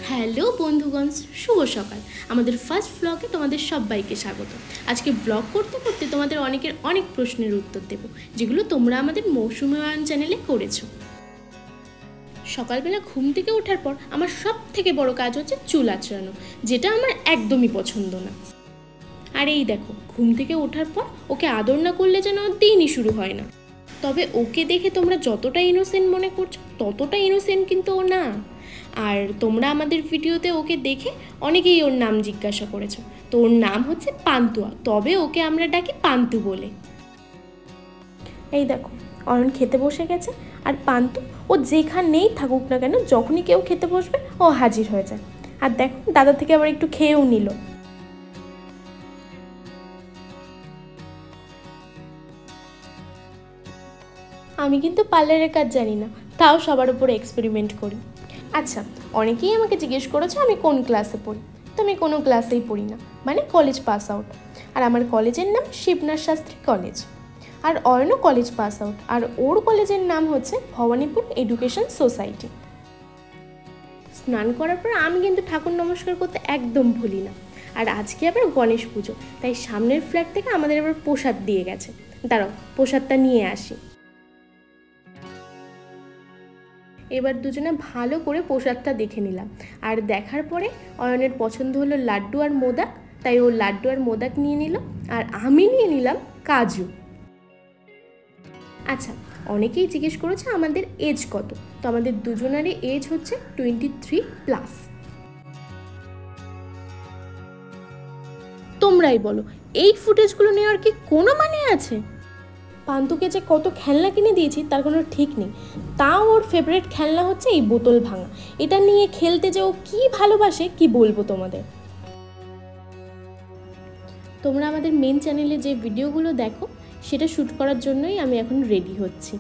Hello বন্ধুগণ, শুভ সকাল। আমাদের ফার্স্ট ব্লগে তোমাদের সবাইকে স্বাগত। আজকে ব্লগ করতে করতে তোমাদের অনেকের অনেক প্রশ্নের উত্তর দেব, যেগুলো তোমরা আমাদের মৌসুমী অয়ন চ্যানেলে করেছো। সকালবেলা ঘুম থেকে ওঠার পর আমার সব থেকে বড় কাজ হচ্ছে চুল আঁচড়ানো, যেটা আমার একদমই পছন্দ না। আর এই দেখো, ঘুম থেকে ওঠার পর ওকে আদর না করলে যেন ওর দিনই শুরু হয় না। তবে ওকে দেখে তোমরা যতটা ইনোসেন্ট মনে করছো, ততটা ইনোসেন্ট কিন্তু ও না। আর তোমরা আমাদের ভিডিওতে ওকে দেখে অনেকেই ওর নাম জিজ্ঞাসা করেছো। তো ওর নাম হচ্ছে পান্তুয়া, তবে ওকে আমরা ডাকি পান্তু বলে। এই দেখো, অয়ন খেতে বসে গেছে। আর পান্তু ও যেখানেই থাকুক না কেন, যখনই কেউ খেতে বসবে ও হাজির হয়ে যায়। আর দেখো, দাদা থেকে আবার একটু খেয়েও নিল। আমি কিন্তু পার্লারের কাজ জানি না, তাও সবার উপরে এক্সপেরিমেন্ট করি। আচ্ছা, অনেকেই আমাকে জিজ্ঞেস করেছে আমি কোন ক্লাসে পড়ি। তো আমি কোনো ক্লাসেই পড়ি না, মানে কলেজ পাস আউট। আর আমার কলেজের নাম শিবনাথ শাস্ত্রী কলেজ। আর অয়নও কলেজ পাস আউট, আর ওর কলেজের নাম হচ্ছে ভবানীপুর এডুকেশন সোসাইটি। স্নান করার পর আমি কিন্তু ঠাকুর নমস্কার করতে একদম ভুলি না। আর আজকে আবার গণেশ পুজো, তাই সামনের ফ্ল্যাট থেকে আমাদের আবার প্রসাদ দিয়ে গেছে। দাঁড়াও, প্রসাদটা নিয়ে আসি। এবার দুজনে ভালো করে প্রসাদটা দেখে নিলাম। আর দেখার পরে অয়নের পছন্দ হলো লাড্ডু আর মোদক, তাই ও লাড্ডু আর মোদক নিয়ে নিল। আর আমি নিয়ে নিলাম কাজু। আচ্ছা, অনেকেই জিজ্ঞেস করেছে আমাদের এজ কত। তো আমাদের দুজনেরই এজ হচ্ছে 23+। তোমরাই বলো, এই ফুটেজগুলো নেওয়ার কি কোনো মানে আছে? পান্তুকে যে কত খেলনা কিনে দিয়েছি তার কোনো ঠিক নেই। তাও ওর ফেভারিট খেলনা হচ্ছে এই বোতল ভাঙা। এটা নিয়ে খেলতে যে ও কী ভালোবাসে কি বলবো তোমাদের। তোমরা আমাদের মেন চ্যানেলে যে ভিডিওগুলো দেখো, সেটা শ্যুট করার জন্যই আমি এখন রেডি হচ্ছি।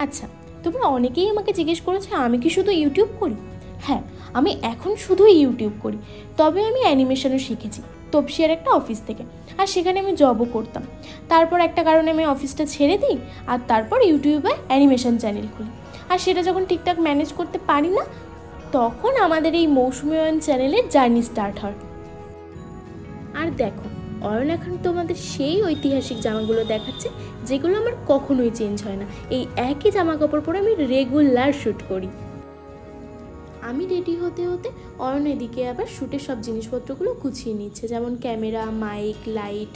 আচ্ছা, তোমরা অনেকেই আমাকে জিজ্ঞেস করেছে আমি কি শুধু ইউটিউব করি। হ্যাঁ, আমি এখন শুধুই ইউটিউব করি, তবে আমি অ্যানিমেশনও শিখেছি তপসিয়ার একটা অফিস থেকে। আর সেখানে আমি জবও করতাম। তারপর একটা কারণে আমি অফিসটা ছেড়ে দিই, আর তারপর ইউটিউবে অ্যানিমেশন চ্যানেল খুলি। আর সেটা যখন ঠিকঠাক ম্যানেজ করতে পারি না, তখন আমাদের এই মৌসুমী অয়ন চ্যানেলের জার্নি স্টার্ট হয়। আর দেখো, অয়ন এখন তোমাদের সেই ঐতিহাসিক জামাগুলো দেখাচ্ছে, যেগুলো আমার কখনোই চেঞ্জ হয় না। এই একই জামা কাপড় পরে আমি রেগুলার শ্যুট করি। আমি রেডি হতে হতে অয়ন এদিকে আবার শ্যুটের সব জিনিসপত্রগুলো গুছিয়ে নিচ্ছে, যেমন ক্যামেরা, মাইক, লাইট।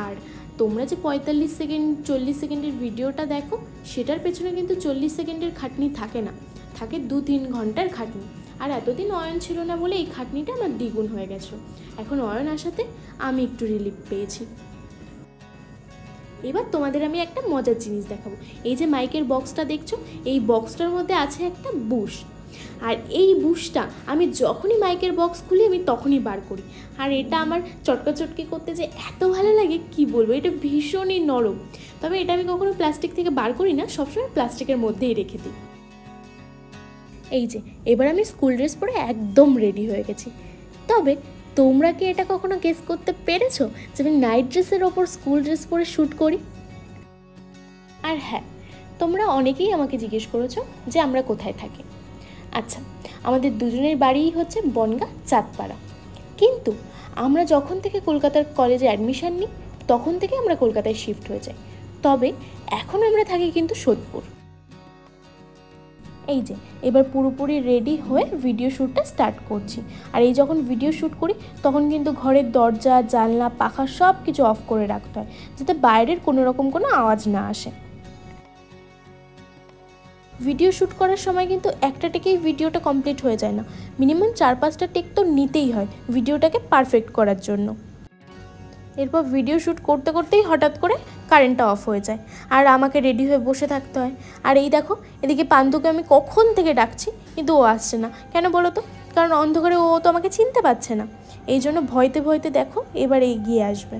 আর তোমরা যে 45 সেকেন্ড 40 সেকেন্ডের ভিডিওটা দেখো, সেটার পেছনে কিন্তু 40 সেকেন্ডের খাটনি থাকে না, থাকে 2-3 ঘন্টার খাটনি। আর এতদিন অয়ন ছিল না বলে এই খাটনিটা আমার দ্বিগুণ হয়ে গেছে। এখন অয়ন আসাতে আমি একটু রিলিফ পেয়েছি। এবার তোমাদের আমি একটা মজার জিনিস দেখাবো। এই যে মাইকের বক্সটা দেখছো, এই বক্সটার মধ্যে আছে একটা বুশ। আর এই বুশটা আমি যখনই মাইকের বক্স খুলি আমি তখনই বার করি। আর এটা আমার চটকাচটকি করতে যে এত ভালো লাগে কি বলবো, এটা ভীষণই নরম। তবে এটা আমি কখনো প্লাস্টিক থেকে বার করি না, সবসময় প্লাস্টিকের মধ্যেই রেখে দিই। এই যে, এবার আমি স্কুল ড্রেস পরে একদম রেডি হয়ে গেছি। তবে তোমরা কি এটা কখনো গেস করতে পেরেছো যে আমি নাইট ড্রেসের ওপর স্কুল ড্রেস পরে শ্যুট করি? আর হ্যাঁ, তোমরা অনেকেই আমাকে জিজ্ঞেস করেছো যে আমরা কোথায় থাকি। আচ্ছা, আমাদের দুজনের বাড়িই হচ্ছে বনগাঁ চাঁদপাড়া। কিন্তু আমরা যখন থেকে কলকাতার কলেজে অ্যাডমিশন নিই, তখন থেকে আমরা কলকাতায় শিফট হয়ে যাই। তবে এখন আমরা থাকি কিন্তু সোদপুর। এই যে, এবার পুরোপুরি রেডি হয়ে ভিডিও শ্যুটটা স্টার্ট করছি। আর এই যখন ভিডিও শ্যুট করি, তখন কিন্তু ঘরের দরজা, জানলা, পাখা সব কিছু অফ করে রাখতে হয়, যাতে বাইরের কোনো রকম কোনো আওয়াজ না আসে। ভিডিও শ্যুট করার সময় কিন্তু একটা টেকেই ভিডিওটা কমপ্লিট হয়ে যায় না, মিনিমাম 4-5টা টেক তো নিতেই হয় ভিডিওটাকে পারফেক্ট করার জন্য। এরপর ভিডিও শ্যুট করতে করতেই হঠাৎ করে কারেন্টটা অফ হয়ে যায়, আর আমাকে রেডি হয়ে বসে থাকতে হয়। আর এই দেখো, এদিকে পান্তুকে আমি কখন থেকে ডাকছি, কিন্তু ও আসছে না। কেন বলো তো? কারণ অন্ধকারে ও তো আমাকে চিনতে পারছে না। এই জন্য ভয়তে ভয়তে দেখো এবার এগিয়ে আসবে।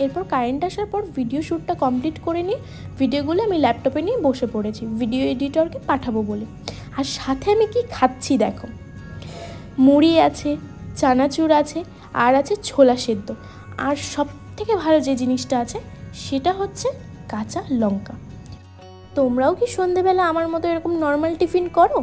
এরপর কারেন্ট আসার পর ভিডিও শ্যুটটা কমপ্লিট করে নিয়ে ভিডিওগুলো আমি ল্যাপটপে নিয়ে বসে পড়েছি ভিডিও এডিটরকে পাঠাবো বলে। আর সাথে আমি কি খাচ্ছি দেখো, মুড়ি আছে, চানাচুর আছে, আর আছে ছোলা সেদ্ধ। আর সব থেকে ভালো যে জিনিসটা আছে সেটা হচ্ছে কাঁচা লঙ্কা। তোমরাও কি সন্ধেবেলা আমার মতো এরকম নর্মাল টিফিন করো?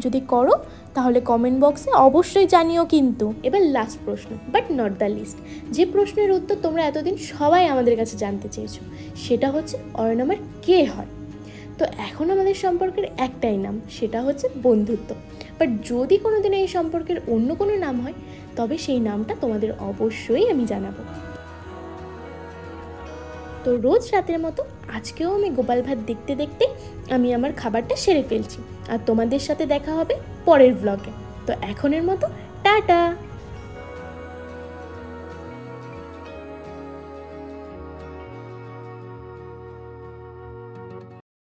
যদি করো তাহলে কমেন্ট বক্সে অবশ্যই জানিও কিন্তু। এবার লাস্ট প্রশ্ন, বাট নট দ্য লিস্ট, যে প্রশ্নের উত্তর তোমরা এতদিন সবাই আমাদের কাছে জানতে চেয়েছো, সেটা হচ্ছে অয়ন আমার কে হয়। তো এখন আমাদের সম্পর্কের একটাই নাম, সেটা হচ্ছে বন্ধুত্ব। বাট যদি কোনো দিন এই সম্পর্কের অন্য কোনো নাম হয়, তবে সেই নামটা তোমাদের অবশ্যই আমি জানাবো। তো রোজ রাতের মতো আজকেও আমি গোপাল ভাত দেখতে দেখতে আমি আমার খাবারটা সেরে ফেলছি, আর তোমাদের সাথে দেখা হবে পরের ব্লগে। তো এখনের মতো টাটা।